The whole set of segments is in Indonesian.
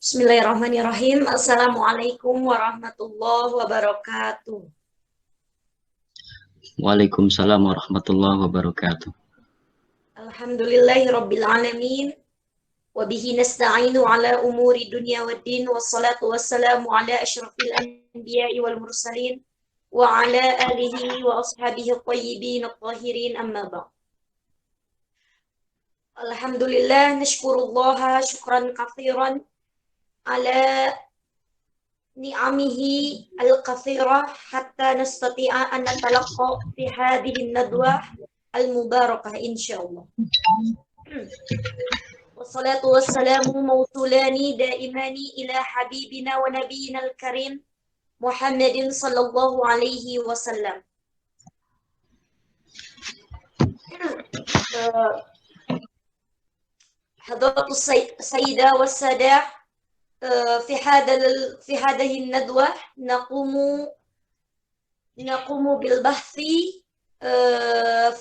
Bismillahirrahmanirrahim. Assalamualaikum warahmatullahi wabarakatuh. Waalaikumsalam warahmatullahi wabarakatuh. Alhamdulillahirabbil alamin. Wa bihi nasta'inu ala umuri dunya waddin. Wassalatu wassalamu ala asyrafil anbiya'i wal mursalin wa ala alihi wa ashabihi at-tayyibin at-tahirin, amma ba'd. Alhamdulillah, nashkurullaha syukran katsiran ala ni'amihi al-kathirah hatta nastati'a an natalaqqa fi hadhihi an-nadwah al-mubarakah insyaallah. Wassalatu wassalamu mawsulani daimani ila habibina wa nabiyyina al-karim Muhammadin sallallahu alaihi wasallam. Hadratus Sayyidah was-Sadah, في هذه الندوة نقوم بالبحث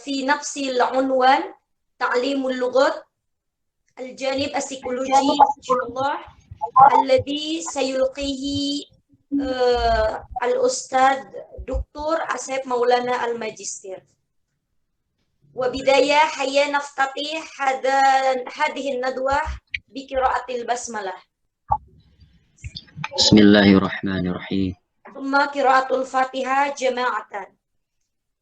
في نفس العنوان تعليم اللغات الجانب السيكولوجي إن شاء الله الذي سيلقيه الأستاذ دكتور أسيف مولانا الماجستير. وبداية حيا نفتتح هذه الندوة بقراءة البسملة. Bismillahirrahmanirrahim. ثم قراءة الفاتحة جماعة.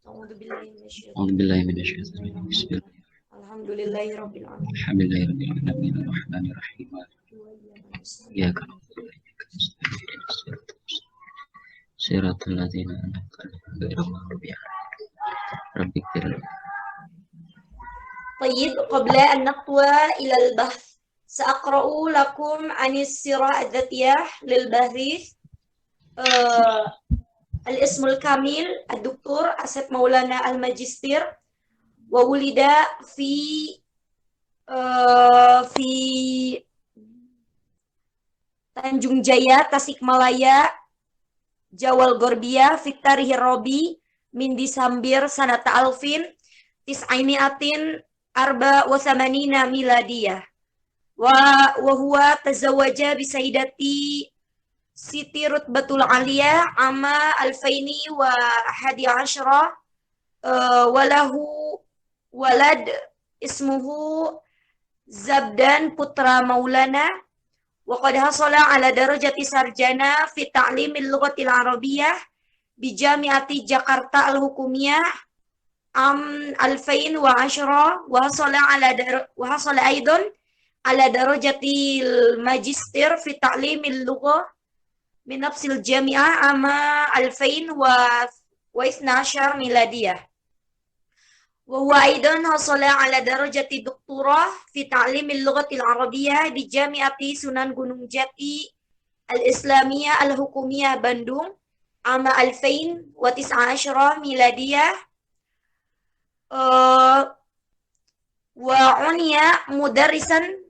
أعوذ بالله من الشيطان. أعوذ بالله من الشيطان الرجيم. بسم الله. الحمد لله رب العالمين. الحمد لله رب العالمين الرحمن الرحيم. إياك نعبد وإياك نستعين اهدنا الصراط المستقيم صراط الذين أنعمت عليهم غير المغضوب عليهم رب اغفر لنا. طيب، قبل أن نخطو إلى البحث سأقرأ لكم عن السيرة الذاتية للباحث. الاسم الكامل الدكتور أسيف مولانا الماجستير، وولد في Tanjung Jaya, Tasikmalaya, Jawal Gorbia, في التاريخ الرابع من ديسمبر سنة 1984 ميلادية. وهو تزوج بسيدتي سيتي رتبة العالية عام 2011 وله ولد اسمه زبدان بطرا مولانا، وقد حصل على درجة سرجانة في تعليم اللغة العربية بجامعة جاكرتا الحكومية عام 2010، وحصل أيضا على درجة الماجستير في تعليم اللغة من نفس الجامعة عام 2012 ميلادية. وهو أيضا حصل على درجة دكتوراه في تعليم اللغة العربية بجامعة سنان Gunung Jati الإسلامية الحكومية بندung عام 2019 ميلادية. وعني مدرسا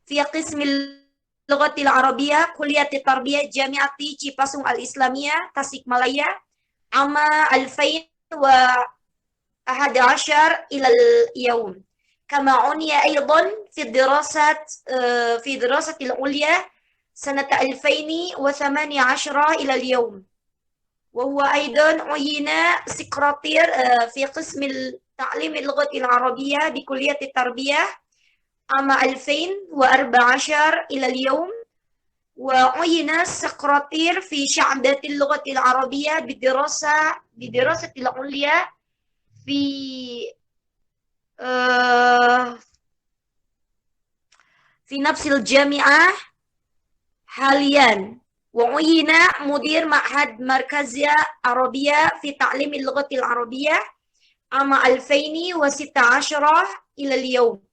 في قسم اللغة العربية كلية التربية جامعة Cipasung الإسلامية Tasikmalaya عام 2011 إلى اليوم. كما عني أيضا في دراسة العليا سنة 2018 إلى اليوم. وهو أيضا عين سكرتير في قسم تعليم اللغة العربية بكلية التربية عام 2014 إلى اليوم. وعين سكرتير في شعبة اللغة العربية بدراسة العليا في نفس الجامعة حاليا. وعين مدير معهد مركزية عربية في تعليم اللغة العربية عام 2016 إلى اليوم.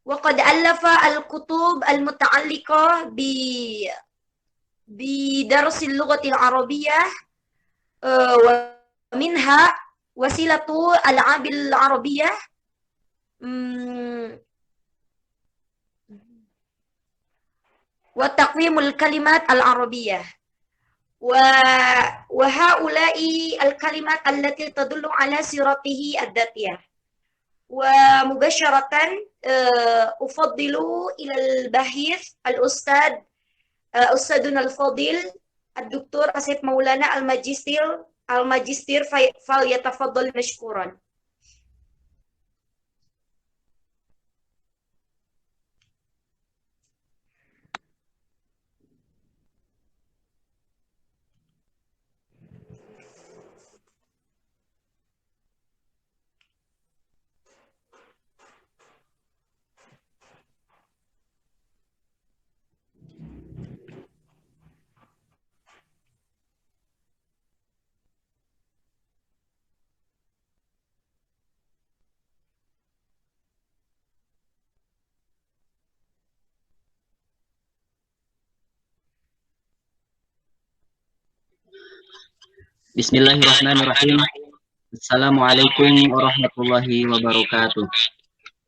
وقد ألف الكتب المتعلقة بدرس اللغة العربية، ومنها وسيلة الألعاب العربية، وتقويم الكلمات العربية. وهؤلاء الكلمات التي تدل على سيرته الذاتية. ومباشرة أفضل إلى الباحث الأستاذ أستاذنا الفاضل الدكتور أسيف مولانا الماجستير فليتفضل مشكورا. Bismillahirrahmanirrahim. Assalamualaikum warahmatullahi wabarakatuh.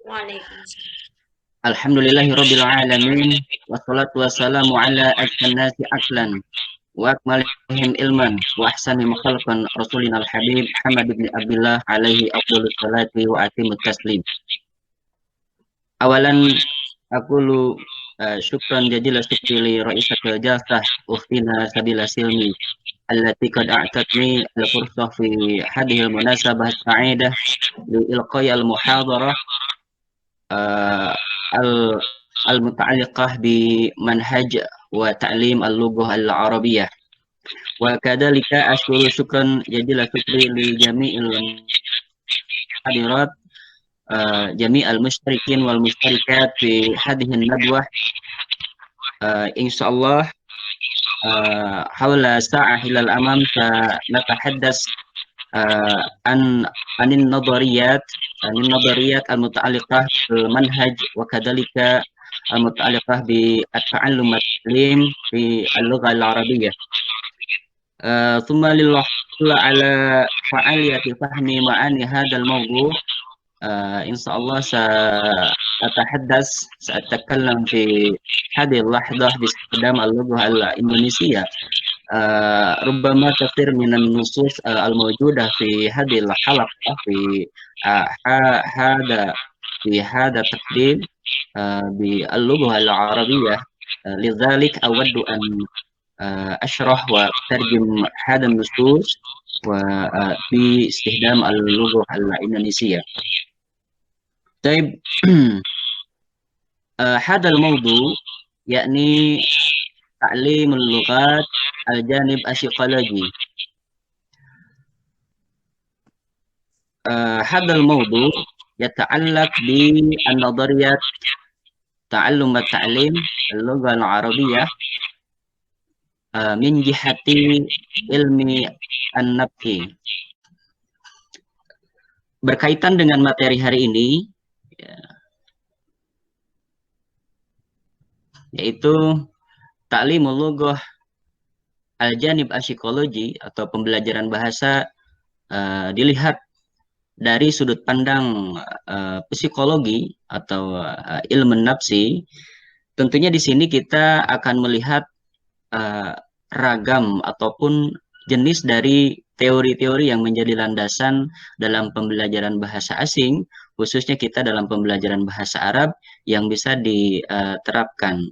Waalaikumsalam. Alhamdulillahirabbil alamin wassalatu wassalamu ala asyrafin nasi aklan wa akmalihim ilman wa ahsanihim khalqan rasulina al-habib Muhammad bin Abdullah alaihi afdhalus salati wa atimut taslim. Awalan aqulu syukran jazilan syukri li ra'isatil jalsah ukhtina sabila silmi allati qad a'tatni al-fursah fi hadhihi al-munasabah as-sa'idah li ilqai al-muhadarah al-muta'alliqah bi manhaj wa ta'lim al-lughah al-arabiyyah. Wa kadzalika ashkuru syukran jazilan syukri li jami'il hadirat jami'al mushtarikin wal mushtarikat fi hadhihi an-nadwah. Insyaallah حول ساعة إلى الأمام سنتحدث عن النظريات المتعلقة بالمنهج وكذلك المتعلقة بالتعلم والتعليم في اللغة العربية. ثم للحصول على فعالية فهم معاني هذا الموضوع إن شاء الله سأتكلم في هذه اللحظة باستخدام اللغة الإندونيسية. ربما كثير من النصوص الموجودة في هذه الحلقة في هذا التقديم باللغة العربية، لذلك أود أن أشرح وأترجم هذا النصوص باستخدام اللغة الإندونيسية. طيب هذا الموضوع يعني تعليم اللغات الجانب السيكولوجي. هذا الموضوع يتعلق بالنظريات تعلم والتعليم اللغة العربية من جهة علم النفس. Berkaitan dengan materi hari ini, yaitu ta'limul lughah al-janib psikologi atau pembelajaran bahasa dilihat dari sudut pandang psikologi atau ilmu nafsi. Tentunya di sini kita akan melihat ragam ataupun jenis dari teori-teori yang menjadi landasan dalam pembelajaran bahasa asing, khususnya kita dalam pembelajaran bahasa Arab yang bisa diterapkan.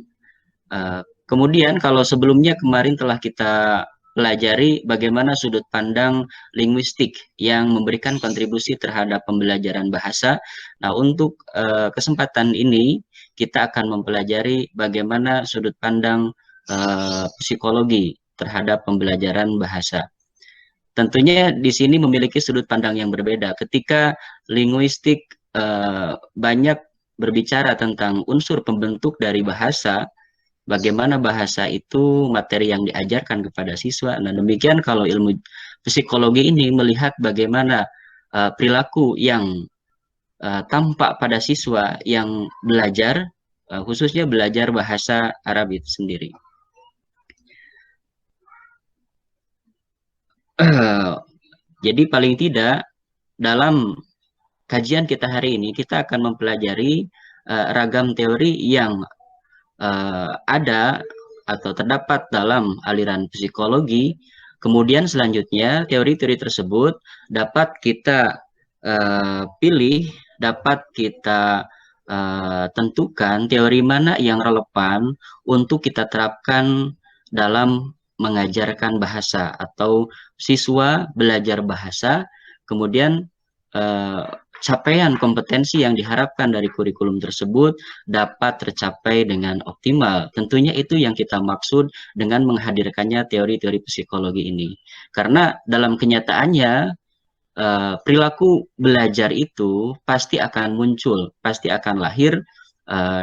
Kemudian kalau sebelumnya kemarin telah kita pelajari bagaimana sudut pandang linguistik yang memberikan kontribusi terhadap pembelajaran bahasa. Nah, untuk kesempatan ini kita akan mempelajari bagaimana sudut pandang psikologi terhadap pembelajaran bahasa. Tentunya di sini memiliki sudut pandang yang berbeda. Ketika linguistik banyak berbicara tentang unsur pembentuk dari bahasa, bagaimana bahasa itu materi yang diajarkan kepada siswa. Nah, demikian kalau ilmu psikologi ini melihat bagaimana perilaku yang tampak pada siswa yang belajar, khususnya belajar bahasa Arab itu sendiri. Jadi paling tidak dalam kajian kita hari ini kita akan mempelajari ragam teori yang ada atau terdapat dalam aliran psikologi. Kemudian selanjutnya teori-teori tersebut dapat kita pilih dapat kita tentukan teori mana yang relevan untuk kita terapkan dalam mengajarkan bahasa atau siswa belajar bahasa, kemudian capaian kompetensi yang diharapkan dari kurikulum tersebut dapat tercapai dengan optimal. Tentunya itu yang kita maksud dengan menghadirkannya teori-teori psikologi ini. Karena dalam kenyataannya perilaku belajar itu pasti akan muncul, pasti akan lahir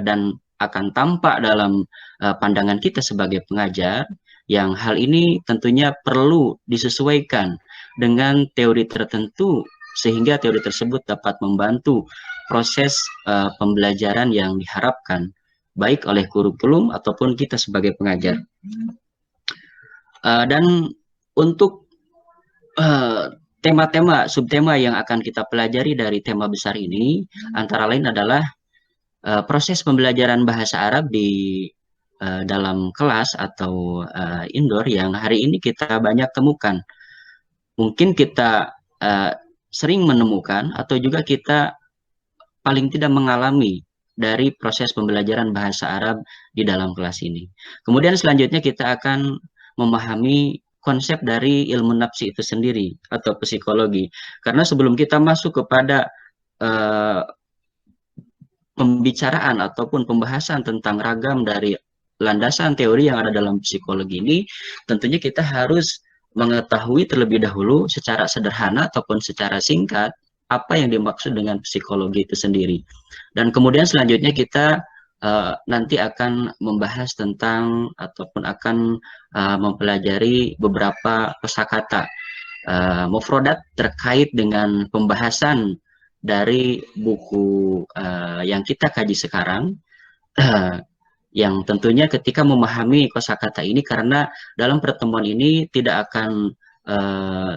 dan akan tampak dalam pandangan kita sebagai pengajar, yang hal ini tentunya perlu disesuaikan dengan teori tertentu sehingga teori tersebut dapat membantu proses pembelajaran yang diharapkan baik oleh kurikulum ataupun kita sebagai pengajar. Dan untuk tema-tema, subtema yang akan kita pelajari dari tema besar ini, antara lain adalah proses pembelajaran bahasa Arab di dalam kelas atau indoor yang hari ini kita banyak temukan. Mungkin kita sering menemukan atau juga kita paling tidak mengalami dari proses pembelajaran bahasa Arab di dalam kelas ini. Kemudian selanjutnya kita akan memahami konsep dari ilmu nafsi itu sendiri atau psikologi. Karena sebelum kita masuk kepada pembicaraan ataupun pembahasan tentang ragam dari landasan teori yang ada dalam psikologi ini, tentunya kita harus mengetahui terlebih dahulu secara sederhana ataupun secara singkat apa yang dimaksud dengan psikologi itu sendiri. Dan kemudian selanjutnya kita nanti akan membahas tentang ataupun akan mempelajari beberapa kosakata mufrodat terkait dengan pembahasan dari buku yang kita kaji sekarang, yang tentunya ketika memahami kosakata ini, karena dalam pertemuan ini tidak akan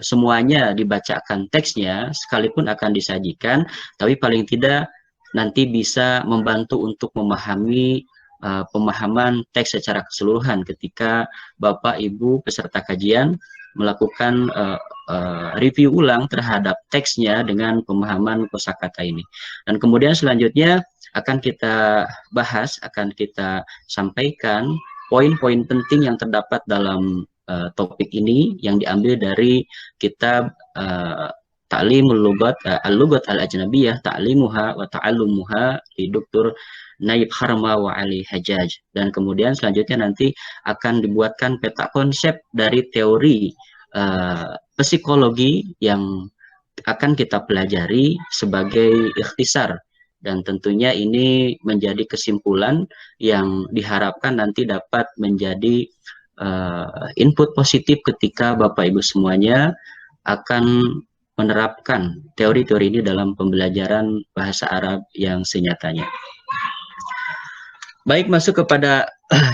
semuanya dibacakan teksnya, sekalipun akan disajikan, tapi paling tidak nanti bisa membantu untuk memahami pemahaman teks secara keseluruhan ketika Bapak Ibu peserta kajian melakukan review ulang terhadap teksnya dengan pemahaman kosakata ini. Dan kemudian selanjutnya akan kita bahas, akan kita sampaikan poin-poin penting yang terdapat dalam topik ini yang diambil dari kitab Ta'limul Lughat Al-Lughat Al-Ajnabiyah Ta'limuha wa Ta'allumuha di Dr. Naib Harma wa Ali Hajjaj. Dan kemudian selanjutnya nanti akan dibuatkan peta konsep dari teori psikologi yang akan kita pelajari sebagai ikhtisar, dan tentunya ini menjadi kesimpulan yang diharapkan nanti dapat menjadi input positif ketika Bapak Ibu semuanya akan menerapkan teori-teori ini dalam pembelajaran bahasa Arab yang senyatanya. Baik, masuk kepada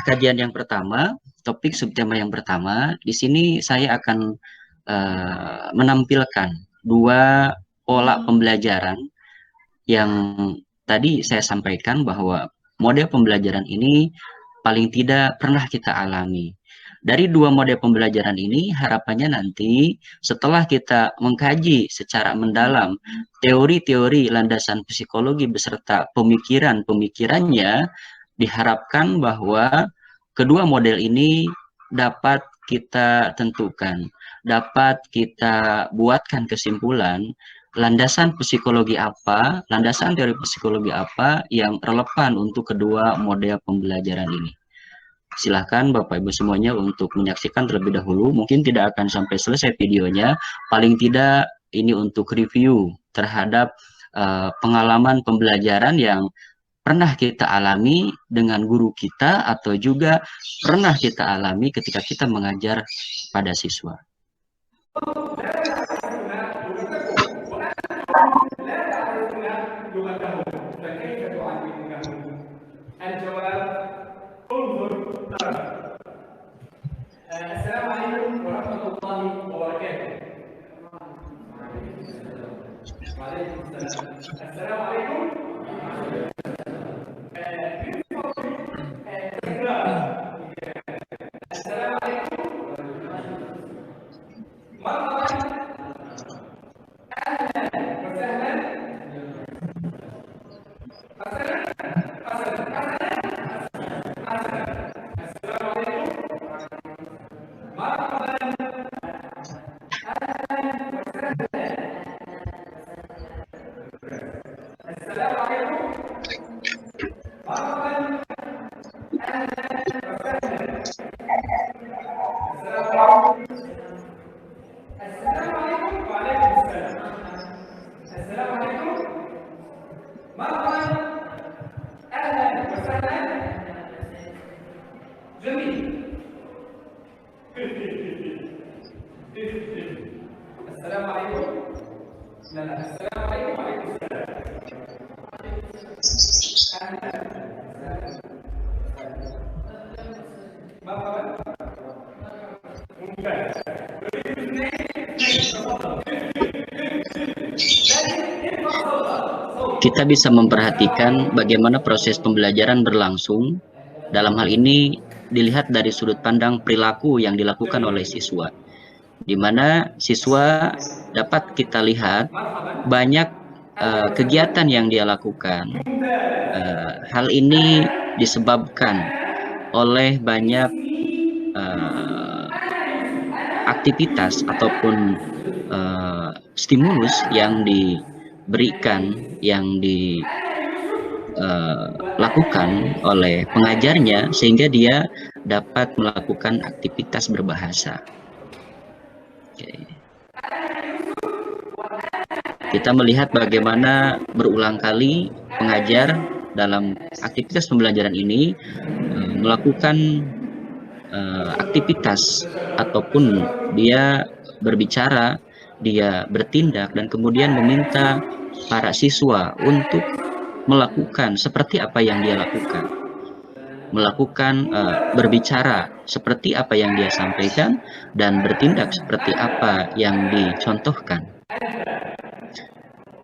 kajian yang pertama, topik subtema yang pertama. Di sini saya akan menampilkan dua pola pembelajaran yang tadi saya sampaikan bahwa model pembelajaran ini paling tidak pernah kita alami. Dari dua model pembelajaran ini, harapannya nanti setelah kita mengkaji secara mendalam teori-teori landasan psikologi beserta pemikiran-pemikirannya, diharapkan bahwa kedua model ini dapat kita tentukan, dapat kita buatkan kesimpulan landasan psikologi apa, landasan teori psikologi apa yang relevan untuk kedua model pembelajaran ini. Silahkan Bapak Ibu semuanya untuk menyaksikan terlebih dahulu, mungkin tidak akan sampai selesai videonya, paling tidak ini untuk review terhadap pengalaman pembelajaran yang pernah kita alami dengan guru kita atau juga pernah kita alami ketika kita mengajar pada siswa. Assalamualaikum warahmatullahi wabarakatuh. Waalaikumsalam. Assalamualaikum. Assalamualaikum. Marhaban. Ahlan wa sahlan. Assalamualaikum. Assalamualaikum. Kita bisa memperhatikan bagaimana proses pembelajaran berlangsung. Dalam hal ini dilihat dari sudut pandang perilaku yang dilakukan oleh siswa, di mana siswa dapat kita lihat banyak kegiatan yang dia lakukan. Hal ini disebabkan oleh banyak aktivitas ataupun stimulus yang diberikan, yang dilakukan oleh pengajarnya, sehingga dia dapat melakukan aktivitas berbahasa. Oke. Kita melihat bagaimana berulang kali pengajar dalam aktivitas pembelajaran ini melakukan aktivitas ataupun dia berbicara, dia bertindak, dan kemudian meminta para siswa untuk melakukan seperti apa yang dia lakukan, melakukan berbicara seperti apa yang dia sampaikan, dan bertindak seperti apa yang dicontohkan.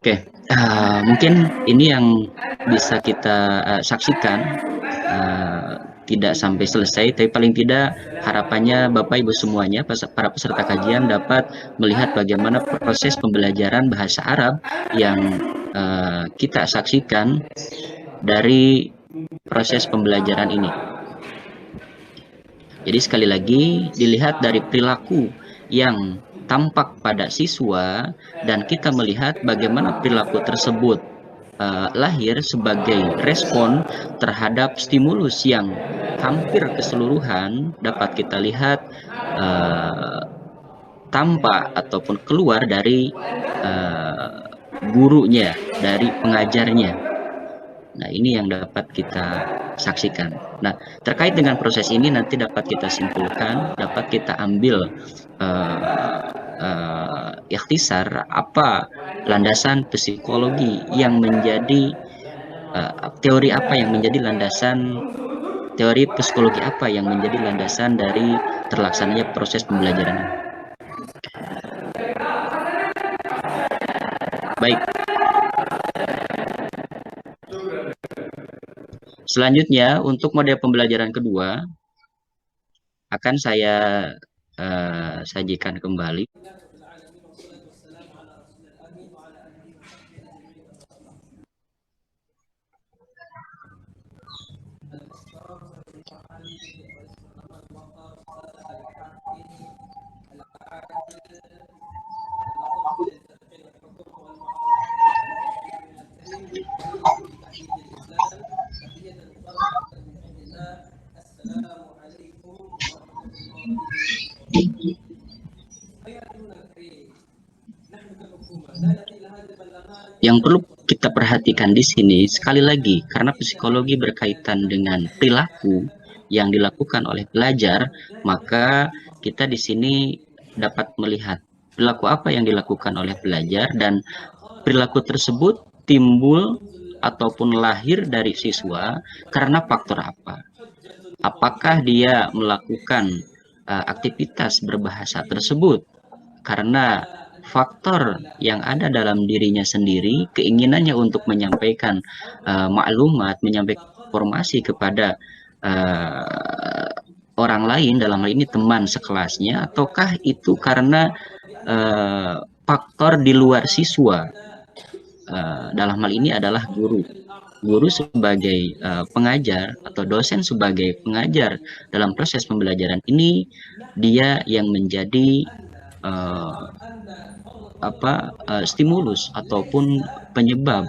Oke, mungkin ini yang bisa kita saksikan, tidak sampai selesai, tapi paling tidak harapannya Bapak Ibu semuanya, para peserta kajian, dapat melihat bagaimana proses pembelajaran bahasa Arab yang kita saksikan dari proses pembelajaran ini. Jadi sekali lagi dilihat dari perilaku yang tampak pada siswa, dan kita melihat bagaimana perilaku tersebut lahir sebagai respon terhadap stimulus yang hampir keseluruhan dapat kita lihat tampak ataupun keluar dari gurunya, dari pengajarnya. Nah, ini yang dapat kita saksikan. Nah, terkait dengan proses ini nanti dapat kita simpulkan, dapat kita ambil ikhtisar apa landasan psikologi yang menjadi teori apa yang menjadi landasan, teori psikologi apa yang menjadi landasan dari terlaksananya proses pembelajaran. Baik. Selanjutnya, untuk model pembelajaran kedua akan saya sajikan kembali. Yang perlu kita perhatikan di sini, sekali lagi, karena psikologi berkaitan dengan perilaku yang dilakukan oleh pelajar, maka kita di sini dapat melihat perilaku apa yang dilakukan oleh pelajar, dan perilaku tersebut timbul ataupun lahir dari siswa karena faktor apa. Apakah dia melakukan aktivitas berbahasa tersebut karena faktor yang ada dalam dirinya sendiri, keinginannya untuk menyampaikan maklumat, menyampaikan informasi kepada orang lain, dalam hal ini teman sekelasnya, ataukah itu karena faktor di luar siswa, dalam hal ini adalah guru. Guru sebagai pengajar atau dosen sebagai pengajar dalam proses pembelajaran ini, dia yang menjadi stimulus ataupun penyebab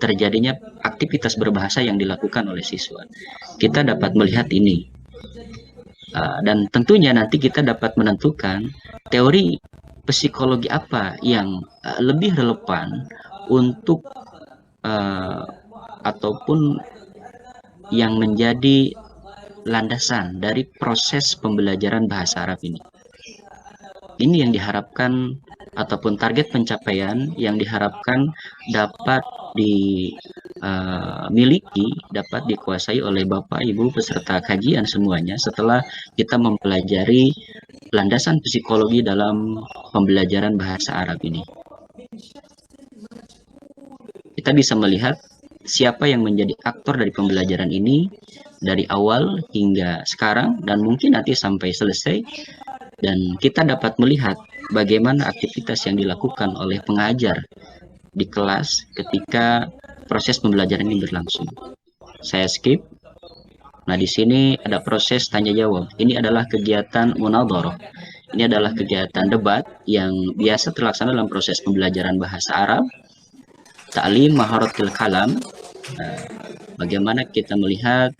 terjadinya aktivitas berbahasa yang dilakukan oleh siswa. Kita dapat melihat ini, dan tentunya nanti kita dapat menentukan teori psikologi apa yang lebih relevan untuk ataupun yang menjadi landasan dari proses pembelajaran bahasa Arab ini. Ini yang diharapkan ataupun target pencapaian yang diharapkan dapat dimiliki, dapat dikuasai oleh Bapak Ibu peserta kajian semuanya setelah kita mempelajari landasan psikologi dalam pembelajaran bahasa Arab ini. Kita bisa melihat siapa yang menjadi aktor dari pembelajaran ini dari awal hingga sekarang dan mungkin nanti sampai selesai, dan kita dapat melihat bagaimana aktivitas yang dilakukan oleh pengajar di kelas ketika proses pembelajaran ini berlangsung. Saya skip. Nah, di sini ada proses tanya jawab. Ini adalah kegiatan munadharah. Ini adalah kegiatan debat yang biasa terlaksana dalam proses pembelajaran bahasa Arab. Ta'lim maharatil kalam. Bagaimana kita melihat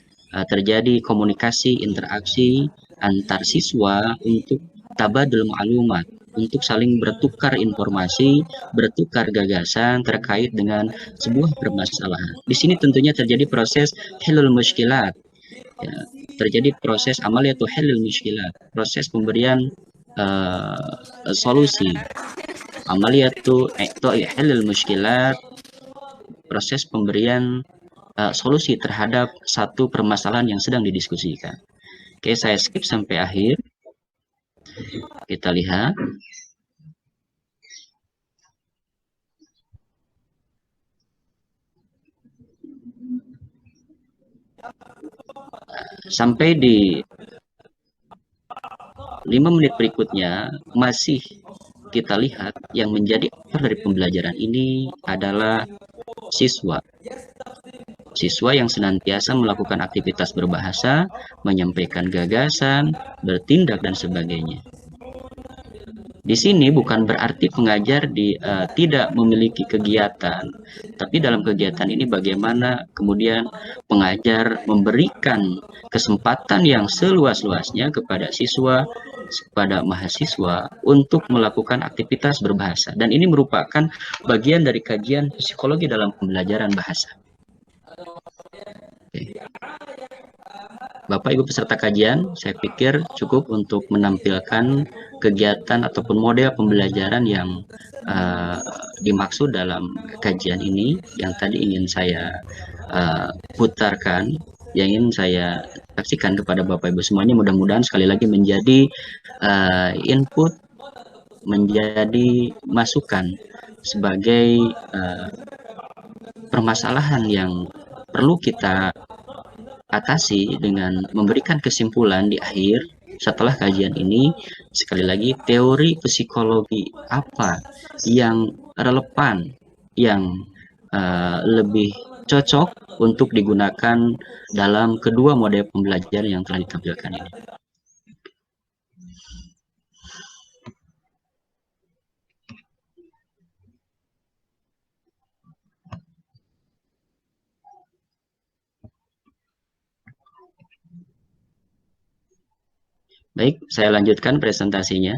terjadi komunikasi, interaksi antar siswa untuk tabadul ma'lumat, untuk saling bertukar informasi, bertukar gagasan terkait dengan sebuah permasalahan. Di sini tentunya terjadi proses halul mushkilat. Ya, terjadi proses amaliyatu halul mushkilat, proses pemberian solusi. Amaliyatu halul mushkilat, proses pemberian solusi terhadap satu permasalahan yang sedang didiskusikan. Oke, saya skip sampai akhir. Kita lihat. Sampai di 5 menit berikutnya masih kita lihat yang menjadi aktor dari pembelajaran ini adalah siswa. Siswa yang senantiasa melakukan aktivitas berbahasa, menyampaikan gagasan, bertindak, dan sebagainya. Di sini bukan berarti pengajar tidak memiliki kegiatan, tapi dalam kegiatan ini bagaimana kemudian pengajar memberikan kesempatan yang seluas-luasnya kepada siswa, kepada mahasiswa untuk melakukan aktivitas berbahasa. Dan ini merupakan bagian dari kajian psikologi dalam pembelajaran bahasa. Oke. Bapak Ibu peserta kajian, saya pikir cukup untuk menampilkan kegiatan ataupun model pembelajaran yang dimaksud dalam kajian ini, yang tadi ingin saya putarkan, yang ingin saya saksikan kepada Bapak Ibu semuanya. Mudah-mudahan sekali lagi menjadi input, menjadi masukan sebagai permasalahan yang perlu kita atasi dengan memberikan kesimpulan di akhir setelah kajian ini. Sekali lagi, teori psikologi apa yang relevan, yang lebih cocok untuk digunakan dalam kedua model pembelajaran yang telah ditampilkan ini. Baik, saya lanjutkan presentasinya.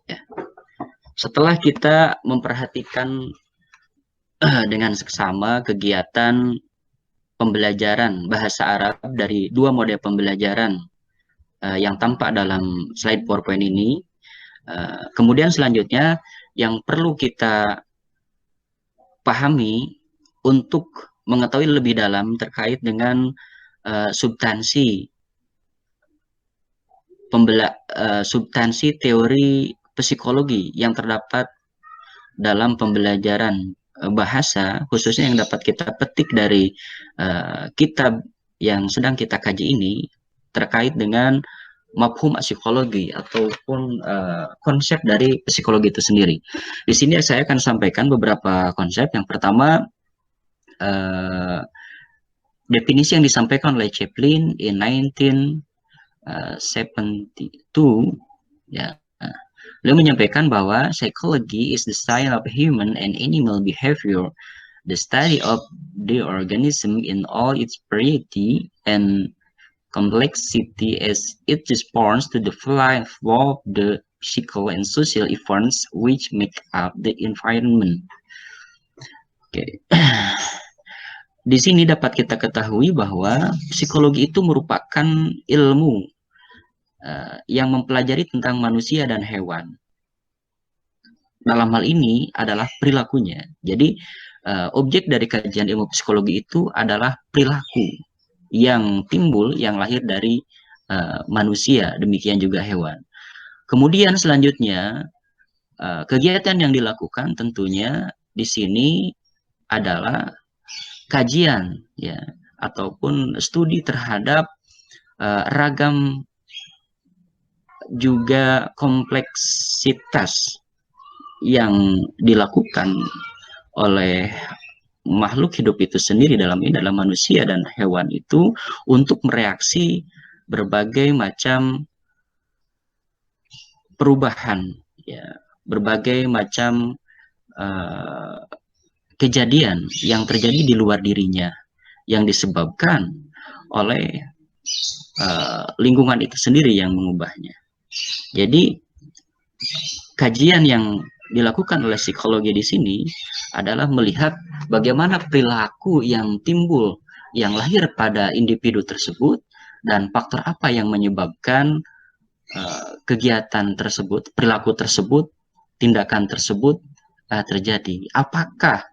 Ya. Setelah kita memperhatikan dengan seksama kegiatan pembelajaran bahasa Arab dari dua model pembelajaran yang tampak dalam slide PowerPoint ini, kemudian selanjutnya yang perlu kita pahami untuk mengetahui lebih dalam terkait dengan substansi teori psikologi yang terdapat dalam pembelajaran bahasa, khususnya yang dapat kita petik dari kitab yang sedang kita kaji ini terkait dengan mafhum psikologi ataupun konsep dari psikologi itu sendiri. Di sini saya akan sampaikan beberapa konsep. Yang pertama, definisi yang disampaikan oleh Chaplin in 1972, ya. Beliau menyampaikan bahwa psychology is the science of human and animal behavior, the study of the organism in all its variety and complexity as it responds to the life of the physical and social events which make up the environment. Oke. Di sini dapat kita ketahui bahwa psikologi itu merupakan ilmu yang mempelajari tentang manusia dan hewan. Dalam hal ini adalah perilakunya. Jadi objek dari kajian ilmu psikologi itu adalah perilaku yang timbul, yang lahir dari manusia, demikian juga hewan. Kemudian selanjutnya kegiatan yang dilakukan tentunya di sini adalah kajian, ya, ataupun studi terhadap ragam juga kompleksitas yang dilakukan oleh makhluk hidup itu sendiri, dalam manusia dan hewan itu, untuk mereaksi berbagai macam perubahan, ya, berbagai macam kejadian yang terjadi di luar dirinya yang disebabkan oleh lingkungan itu sendiri yang mengubahnya. Jadi kajian yang dilakukan oleh psikologi di sini adalah melihat bagaimana perilaku yang timbul, yang lahir pada individu tersebut, dan faktor apa yang menyebabkan kegiatan tersebut, perilaku tersebut, tindakan tersebut terjadi. Apakah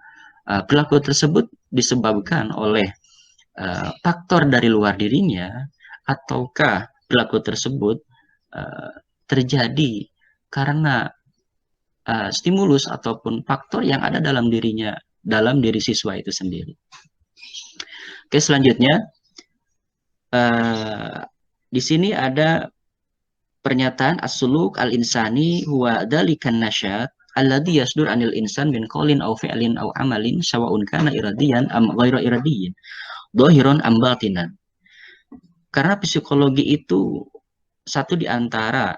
perilaku tersebut disebabkan oleh faktor dari luar dirinya, ataukah perilaku tersebut terjadi karena stimulus ataupun faktor yang ada dalam dirinya, dalam diri siswa itu sendiri. Oke, selanjutnya di sini ada pernyataan as-suluk al-insani huwa dzalikan nasyat alladhi yasdur anil insan min qaulin aw fi'lin aw amalin sawa'un kana iradiyan am ghairu iradiyin dhahiran am batinan. Karena psikologi itu satu di antara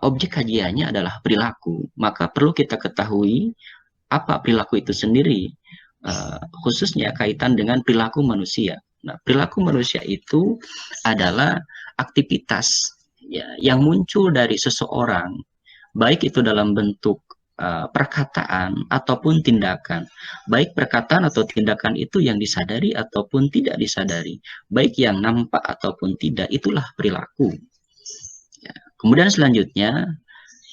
objek kajiannya adalah perilaku, maka perlu kita ketahui apa perilaku itu sendiri, khususnya kaitan dengan perilaku manusia. Nah, perilaku manusia itu adalah aktivitas, ya, yang muncul dari seseorang, baik itu dalam bentuk perkataan ataupun tindakan. Baik perkataan atau tindakan itu yang disadari ataupun tidak disadari, baik yang nampak ataupun tidak, itulah perilaku. Ya. Kemudian selanjutnya,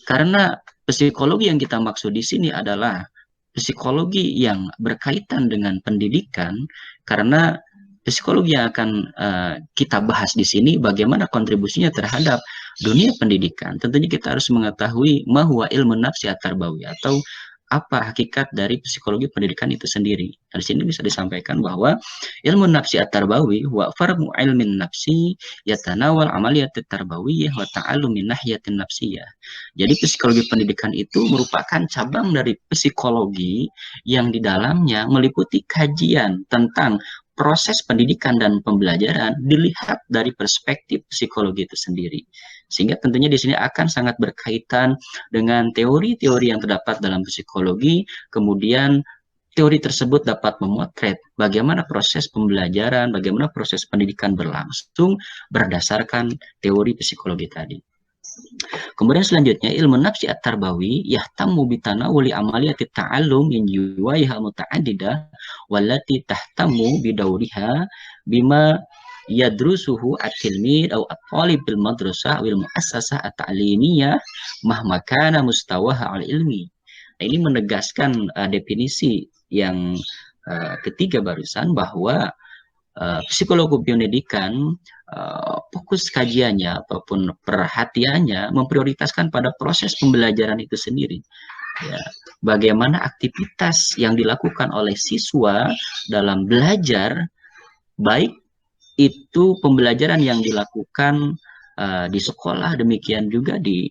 karena psikologi yang kita maksud di sini adalah psikologi yang berkaitan dengan pendidikan, karena psikologi yang akan kita bahas di sini bagaimana kontribusinya terhadap dunia pendidikan. Tentunya kita harus mengetahui mahwa ilmu nafsi at-tarbawi, atau apa hakikat dari psikologi pendidikan itu sendiri. Di sini bisa disampaikan bahwa ilmu nafsi at-tarbawi wa farmu ilmin nafsi yatanawal amaliyat at-tarbawiyah wa ta'allum min nahiyatin nafsiyah. Jadi psikologi pendidikan itu merupakan cabang dari psikologi yang di dalamnya meliputi kajian tentang proses pendidikan dan pembelajaran dilihat dari perspektif psikologi itu sendiri. Sehingga tentunya di sini akan sangat berkaitan dengan teori-teori yang terdapat dalam psikologi, kemudian teori tersebut dapat memotret bagaimana proses pembelajaran, bagaimana proses pendidikan berlangsung berdasarkan teori psikologi tadi. Kemudian selanjutnya ilmu nafsi at-tarbawi yahtamu bitanawuli amaliyati ta'allum min juwaiha muta'addidah wallati tahtamu bidawriha bima yadrusuhu at-tilmid atau at-talib bil madrasah wal muassasah at-ta'limiyah mahma kana mustawaha al-ilmi. Nah, ini menegaskan definisi yang ketiga barusan, bahwa psikologi pendidikan fokus kajiannya ataupun perhatiannya memprioritaskan pada proses pembelajaran itu sendiri. Ya, bagaimana aktivitas yang dilakukan oleh siswa dalam belajar, baik itu pembelajaran yang dilakukan di sekolah, demikian juga di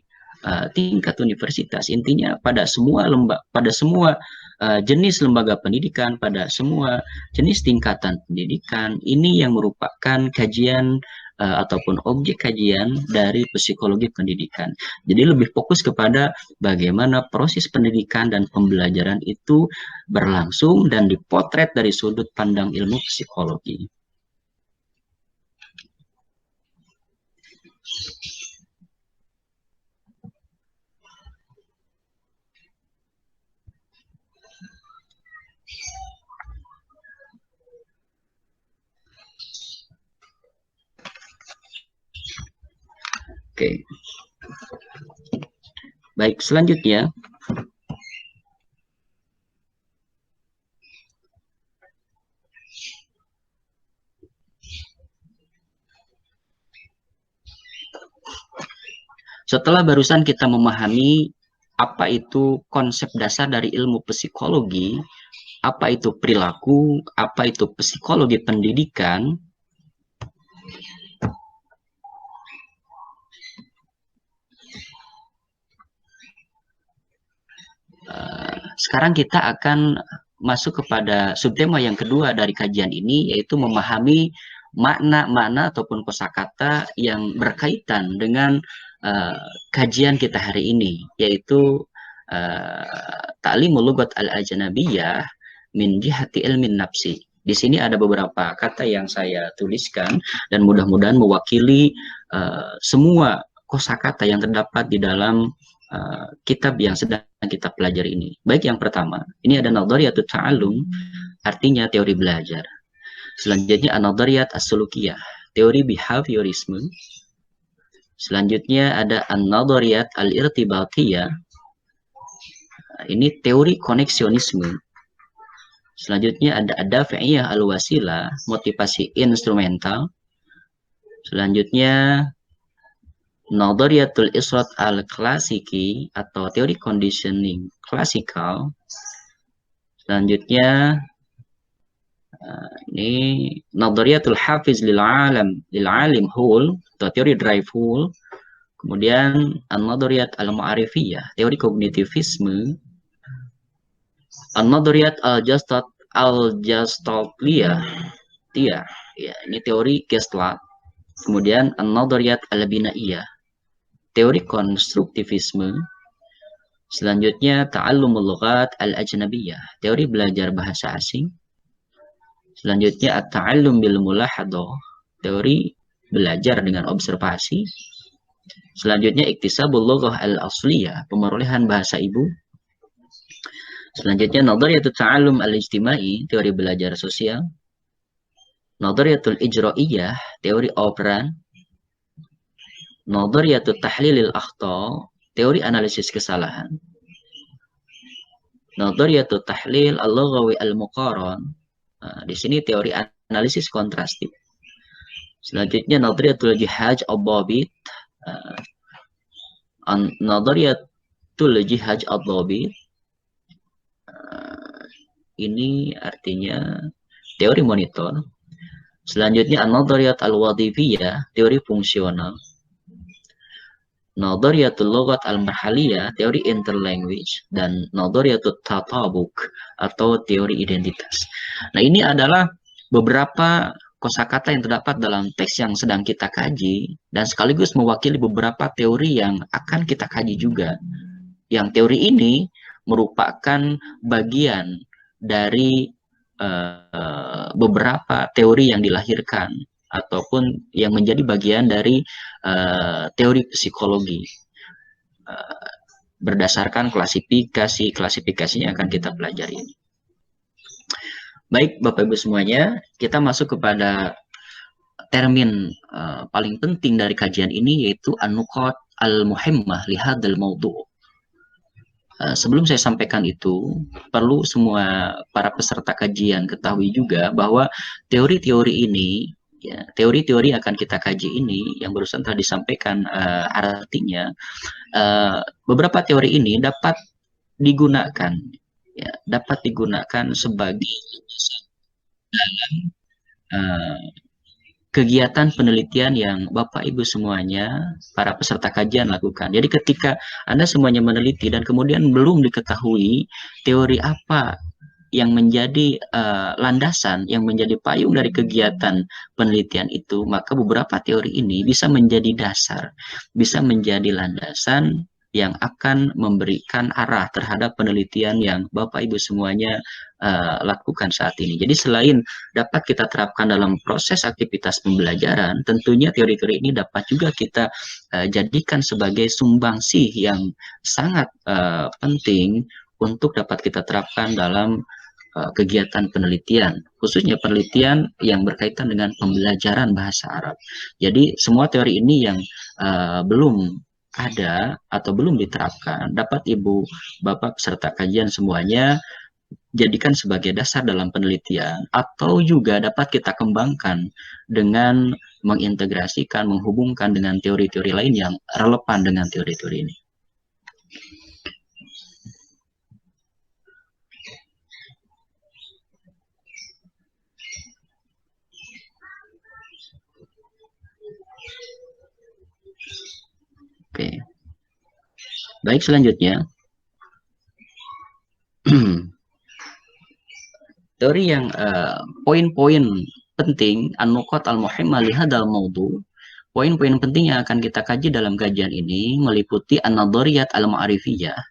tingkat universitas. Intinya pada semua jenis lembaga pendidikan, pada semua jenis tingkatan pendidikan, ini yang merupakan kajian ataupun objek kajian dari psikologi pendidikan. Jadi lebih fokus kepada bagaimana proses pendidikan dan pembelajaran itu berlangsung dan dipotret dari sudut pandang ilmu psikologi. Oke. Baik, selanjutnya setelah barusan kita memahami apa itu konsep dasar dari ilmu psikologi, apa itu perilaku, apa itu psikologi pendidikan, sekarang kita akan masuk kepada subtema yang kedua dari kajian ini, yaitu memahami makna-makna ataupun kosakata yang berkaitan dengan kajian kita hari ini, yaitu ta'limul lughat al-ajnabiyyah min jihati ilmin nafsi. Di sini ada beberapa kata yang saya tuliskan dan mudah-mudahan mewakili semua kosakata yang terdapat di dalam kitab yang sedang kita pelajari ini. Baik, yang pertama, ini ada nadhariyatut ta'allum, artinya teori belajar. Selanjutnya an-nadhariyat as-sulukiyah, teori behaviorisme. Selanjutnya ada an-nadhariyat al-irtibatiyah, ini teori koneksionisme. Selanjutnya ada ad-daf'iyah al-wasilah, motivasi instrumental. Selanjutnya nadhariyatul israt al-klasiki atau teori conditioning klasikal. Selanjutnya ini nadhariyatul hafiz lil alim hul atau teori drive hul. Kemudian an-nadhariyat al-ma'arifiyah, teori kognitivisme. An-nadhariyat al-gestaltliyah, ya, ini teori Gestalt. Kemudian an-nadhariyat al-binaiyah, teori konstruktivisme. Selanjutnya ta'allumul lughat al-ajnabiyyah, teori belajar bahasa asing. Selanjutnya at-ta'allum bil mulahadhah, teori belajar dengan observasi. Selanjutnya iktisabul lughah al-asliyah, pemerolehan bahasa ibu. Selanjutnya nadhariyatut ta'allum al-ijtimai, teori belajar sosial. Nadhariyatul ijra'iyah, teori operan. Nadhariyatut tahlilil akhta, teori analisis kesalahan. Nadhariyatut tahlil al-lughawi al-muqaran, di sini teori analisis kontrastif. Selanjutnya nadhariyatul jihaj ad-dhabit, nadhariyatul jihaj ad-dhabit, ini artinya teori monitor. Selanjutnya an-nadhariyat al-wadhifiyah, teori fungsional. Nadhariyatul lughat al-marhaliyah, teori interlanguage, dan nadhariyatut tatabuk atau teori identitas. Nah, ini adalah beberapa kosakata yang terdapat dalam teks yang sedang kita kaji dan sekaligus mewakili beberapa teori yang akan kita kaji juga. Yang teori ini merupakan bagian dari beberapa teori yang dilahirkan ataupun yang menjadi bagian dari teori psikologi berdasarkan klasifikasinya akan kita pelajari. Baik, Bapak Ibu semuanya, kita masuk kepada termin paling penting dari kajian ini, yaitu an-nuqat al-muhimmah li hadzal mawdu'. Sebelum saya sampaikan itu, perlu semua para peserta kajian ketahui juga bahwa teori-teori ini, ya, teori-teori akan kita kaji ini yang barusan telah disampaikan artinya, beberapa teori ini dapat digunakan, ya, dapat digunakan sebagai dalam kegiatan penelitian yang Bapak Ibu semuanya, para peserta kajian lakukan. Jadi ketika Anda semuanya meneliti dan kemudian belum diketahui teori apa yang menjadi landasan, yang menjadi payung dari kegiatan penelitian itu, maka beberapa teori ini bisa menjadi dasar, bisa menjadi landasan yang akan memberikan arah terhadap penelitian yang Bapak Ibu semuanya lakukan saat ini. Jadi selain dapat kita terapkan dalam proses aktivitas pembelajaran, tentunya teori-teori ini dapat juga kita jadikan sebagai sumbangsih yang sangat penting untuk dapat kita terapkan dalam kegiatan penelitian, khususnya penelitian yang berkaitan dengan pembelajaran bahasa Arab. Jadi semua teori ini yang belum ada atau belum diterapkan, dapat Ibu Bapak peserta kajian semuanya jadikan sebagai dasar dalam penelitian, atau juga dapat kita kembangkan dengan mengintegrasikan, menghubungkan dengan teori-teori lain yang relevan dengan teori-teori ini. Oke. Baik, selanjutnya. Teori yang poin-poin penting, an-nuqat al-muhimmah li hadzal mawdu', poin-poin penting yang akan kita kaji dalam kajian ini meliputi an-nadhariyat al-ma'rifiyah,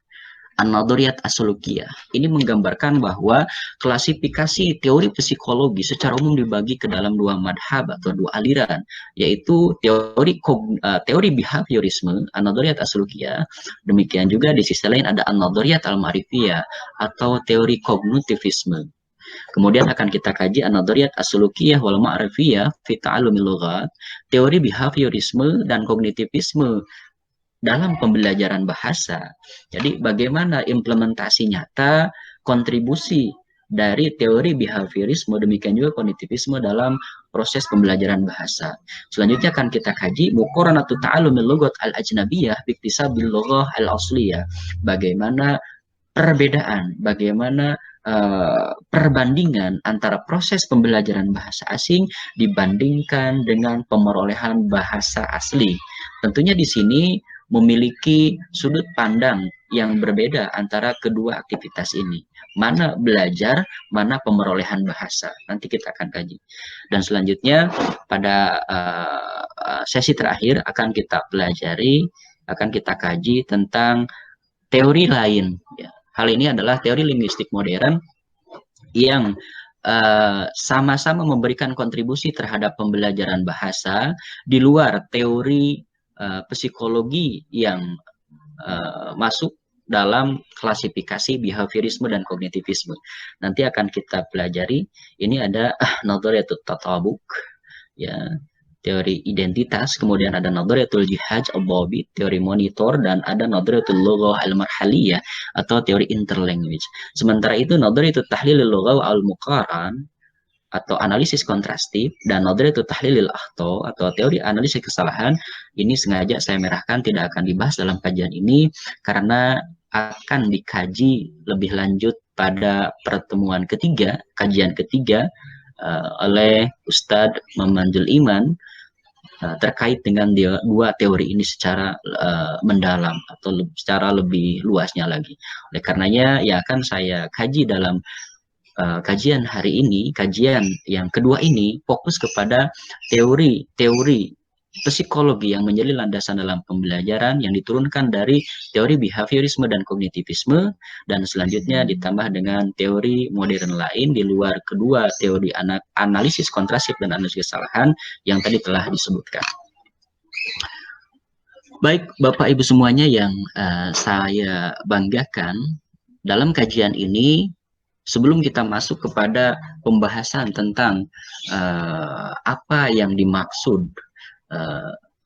an-nadhariyat as-sulukiyah. Ini menggambarkan bahwa klasifikasi teori psikologi secara umum dibagi ke dalam dua madhab atau dua aliran, yaitu teori behaviorisme, an-nadhariyat as-sulukiyah. Demikian juga di sisi lain ada an-nadhariyat al-ma'rifiyah atau teori kognitivisme. Kemudian akan kita kaji an-nadhariyat as-sulukiyah wal ma'rifiyah fi ta'allumil lughat, teori behaviorisme dan kognitivisme dalam pembelajaran bahasa. Jadi bagaimana implementasi nyata kontribusi dari teori behaviorisme demikian juga kognitivisme dalam proses pembelajaran bahasa. Selanjutnya akan kita kaji muqaranatu ta'allumil lughat al-ajnabiyah bi iktisabil lughah al-asliyah. Bagaimana perbedaan, bagaimana perbandingan antara proses pembelajaran bahasa asing dibandingkan dengan pemerolehan bahasa asli. Tentunya di sini memiliki sudut pandang yang berbeda antara kedua aktivitas ini. Mana belajar, mana pemerolehan bahasa. Nanti kita akan kaji. Dan selanjutnya pada sesi terakhir akan kita pelajari, akan kita kaji tentang teori lain. Ya. Hal ini adalah teori linguistik modern yang sama-sama memberikan kontribusi terhadap pembelajaran bahasa di luar teori psikologi yang masuk dalam klasifikasi behaviorisme dan kognitivisme. Nanti akan kita pelajari. Ini ada nadhariyatut tatabuk, ya, teori identitas, kemudian ada nadhariyatul jihad al-dhabit, teori monitor, dan ada nadhariyatul lughah al-marhaliyah atau teori interlanguage. Sementara itu nadhariyatut tahlilil lughah al-muqaran atau analisis kontrastif dan nadhariyatut tahlilil akhta atau teori analisis kesalahan ini sengaja saya merahkan, tidak akan dibahas dalam kajian ini karena akan dikaji lebih lanjut pada pertemuan ketiga, kajian ketiga oleh Ustadz Mamanjul Iman terkait dengan dua teori ini secara mendalam atau secara lebih luasnya lagi. Oleh karenanya ya akan saya kaji dalam kajian hari ini, kajian yang kedua ini fokus kepada teori-teori psikologi yang menjadi landasan dalam pembelajaran yang diturunkan dari teori behaviorisme dan kognitivisme, dan selanjutnya ditambah dengan teori modern lain di luar kedua teori analisis kontrastif dan analisis kesalahan yang tadi telah disebutkan. Baik Bapak Ibu semuanya yang saya banggakan, dalam kajian ini sebelum kita masuk kepada pembahasan tentang apa yang dimaksud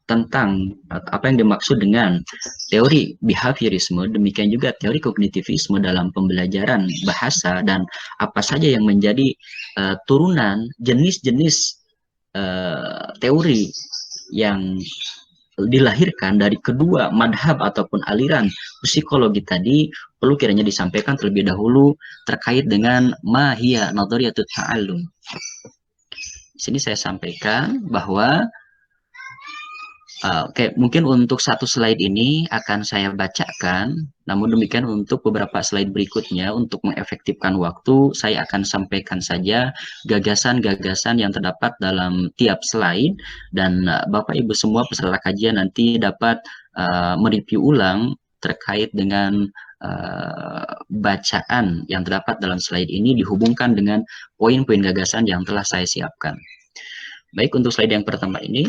tentang apa yang dimaksud dengan teori behaviorisme, demikian juga teori kognitivisme dalam pembelajaran bahasa dan apa saja yang menjadi turunan jenis-jenis teori yang dilahirkan dari kedua madhab ataupun aliran psikologi tadi, perlu kiranya disampaikan terlebih dahulu terkait dengan mahiyya nadhariyatut ta'allum. Di sini saya sampaikan bahwa mungkin untuk satu slide ini akan saya bacakan, namun demikian untuk beberapa slide berikutnya untuk mengefektifkan waktu, saya akan sampaikan saja gagasan-gagasan yang terdapat dalam tiap slide, dan Bapak Ibu semua peserta kajian nanti dapat mereview ulang terkait dengan bacaan yang terdapat dalam slide ini dihubungkan dengan poin-poin gagasan yang telah saya siapkan. Baik, untuk slide yang pertama ini,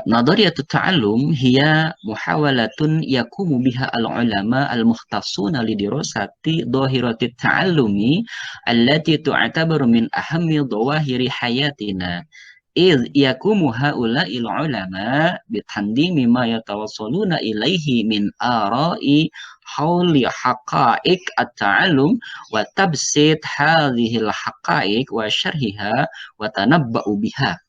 Nadhariyatut ta'allum hiya muhawalatun yakumu biha al-ulama al-mukhtassuna li dirasati dhahiratit ta'allumi allati tu'tabaru min ahammi dhawahiri hayatina. إذ يقوم هؤلاء العلماء بتقديم ما يتوصلون إليه من آراء حول حقائق التعلم وتبسيط هذه الحقائق وشرحها وتنبأ بها.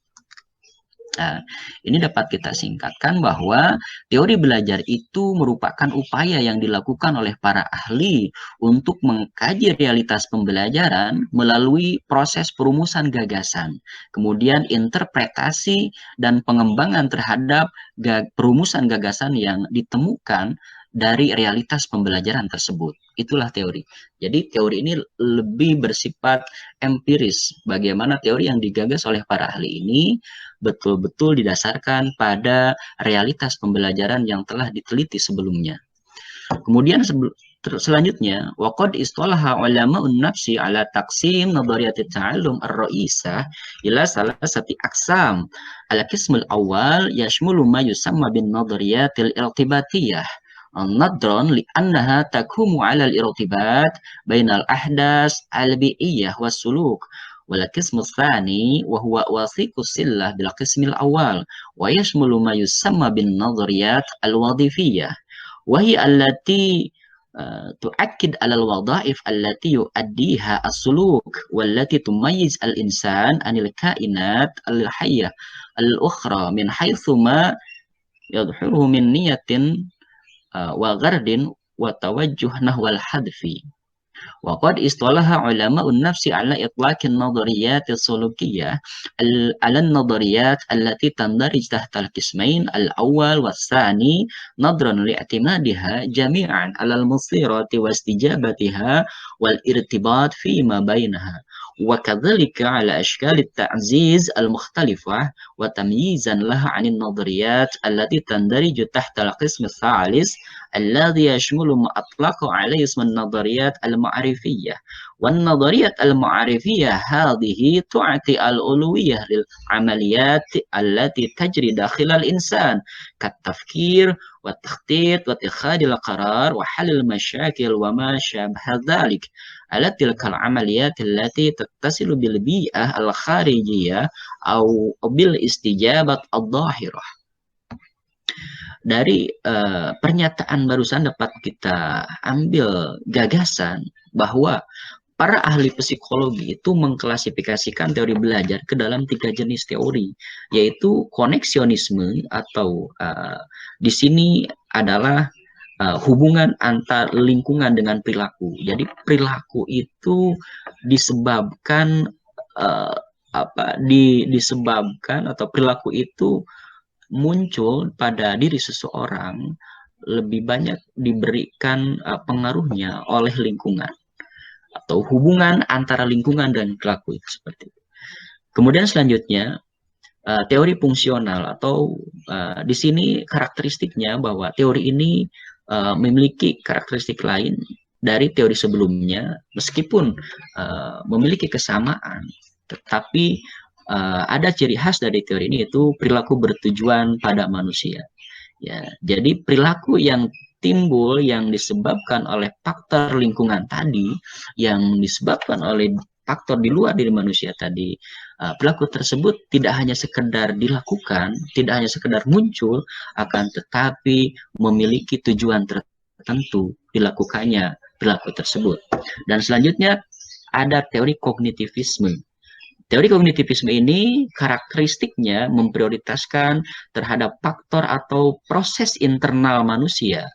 Nah, ini dapat kita singkatkan bahwa teori belajar itu merupakan upaya yang dilakukan oleh para ahli untuk mengkaji realitas pembelajaran melalui proses perumusan gagasan, kemudian interpretasi dan pengembangan terhadap perumusan gagasan yang ditemukan dari realitas pembelajaran tersebut. Itulah teori. Jadi teori ini lebih bersifat empiris. Bagaimana teori yang digagas oleh para ahli ini betul-betul didasarkan pada realitas pembelajaran yang telah diteliti sebelumnya. Kemudian selanjutnya, waqad istalaha ulama'un nafsi ala taqsim nadhariyatit ta'allum ar-ra'isah ila salasati aqsam. Al-qism al-awwal yashmulu ma yusamma bin nadhariyatil irtibatiyah. Nadran li'annaha takumu 'ala al-irtibat bainal ahdas al-bi'iyyah was-suluk. والقسم الثاني وهو وثيق الصلة بالقسم الأول ويشمل ما يسمى بالنظريات الوظيفية وهي التي تؤكد على الوظائف التي يؤديها السلوك والتي تميز الإنسان عن الكائنات الحية الأخرى من حيث ما يظهره من نية وغرض وتوجه نحو الهدف. وقد اصطلح علماء النفس على إطلاق النظريات السلوكية على النظريات التي تندرج تحت القسمين الأول والثاني نظرا لاعتمادها جميعا على المصيرات واستجابتها والارتباط فيما بينها وكذلك على أشكال التعزيز المختلفة وتمييزا لها عن النظريات التي تندرج تحت القسم الثالث الذي يشمل ما أطلق عليه اسم النظريات المعرفية. والنظريات المعرفية هذه تعطي الأولوية للعمليات التي تجري داخل الإنسان كالتفكير والتخطيط واتخاذ القرار وحل المشاكل وما شابه ذلك على تلك العمليات التي تتصل بالبيئة الخارجية أو بالاستجابة الظاهرة. Dari pernyataan barusan dapat kita ambil gagasan bahwa para ahli psikologi itu mengklasifikasikan teori belajar ke dalam 3 jenis teori, yaitu koneksionisme atau di sini adalah hubungan antar lingkungan dengan perilaku. Jadi perilaku itu disebabkan disebabkan atau perilaku itu muncul pada diri seseorang lebih banyak diberikan pengaruhnya oleh lingkungan atau hubungan antara lingkungan dan perilaku itu seperti itu. Kemudian selanjutnya teori fungsional atau di sini karakteristiknya bahwa teori ini memiliki karakteristik lain dari teori sebelumnya meskipun memiliki kesamaan, tetapi ada ciri khas dari teori ini, yaitu perilaku bertujuan pada manusia. Ya, jadi perilaku yang timbul yang disebabkan oleh faktor lingkungan tadi, yang disebabkan oleh faktor di luar diri manusia tadi, perilaku tersebut tidak hanya sekedar dilakukan, tidak hanya sekedar muncul, akan tetapi memiliki tujuan tertentu dilakukannya perilaku tersebut. Dan selanjutnya ada teori kognitivisme. Teori kognitivisme ini karakteristiknya memprioritaskan terhadap faktor atau proses internal manusia.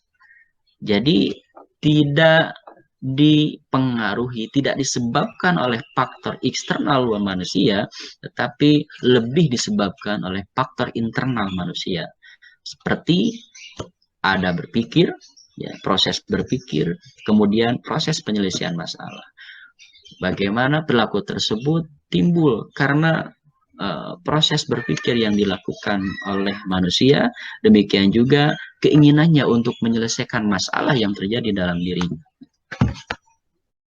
Jadi tidak dipengaruhi, tidak disebabkan oleh faktor eksternal manusia, tetapi lebih disebabkan oleh faktor internal manusia. Seperti ada berpikir, ya, proses berpikir, kemudian proses penyelesaian masalah. Bagaimana perilaku tersebut timbul karena proses berpikir yang dilakukan oleh manusia, demikian juga keinginannya untuk menyelesaikan masalah yang terjadi dalam dirinya.